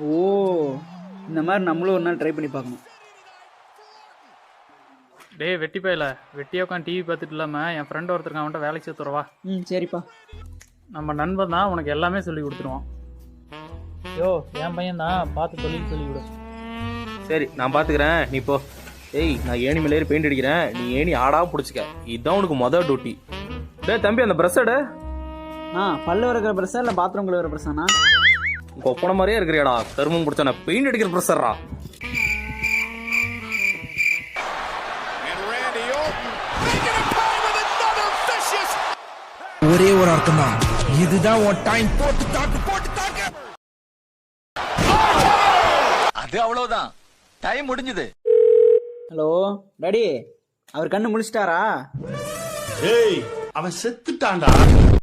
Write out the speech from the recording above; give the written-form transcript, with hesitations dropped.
ஓ, இந்த மாதிரி நம்மளும் ஒரு நாள் ட்ரை பண்ணி பார்க்கணும். டேய் வெட்டி போயில வெட்டியே உட்காந்து டிவி பார்த்துட்டு இல்லாமல் என் ஃப்ரெண்ட் ஒருத்தருக்கு அவன்கிட்ட வேலைக்கு சேர்த்துறவா. சரிப்பா. நம்ம நண்பன் தான் உனக்கு எல்லாமே சொல்லி கொடுத்துருவான். யோ என் பையன் தான் பார்த்து சொல்லி கொடு. சரி நான் பார்த்துக்கிறேன், நீ போ. ஏய் நான் ஏணி மேலேயே பெயிண்ட் அடிக்கிறேன், நீ ஏணி ஆடா பிடிச்சிக்க. இதுதான் உனக்கு மொதல் டியூட்டி. டே தம்பி அந்த ப்ரெஷ் எடு. பல்லு வரைக்கிற ப்ரெஷ்ஷா இல்லை பாத்ரூம் கழுவுற ப்ரெஷ்ஷாண்ணா? கொப்பன மாதிரியே இருக்கிறியாடா, கருமம் பிடிச்சா நான் பெயிண்ட் அடிக்கிற ப்ரெஷர்ரா. ஒரே ஒரு அர்த்தம் தான், இதுதான் ஒரு டைம். போட்டு தாக்கு. அது அவ்வளவுதான், டைம் முடிஞ்சது. ஹலோ டாடி, அவர் கண்ணு முழிச்சிட்டாரா? ஏய் அவன் செத்துட்டான்டா.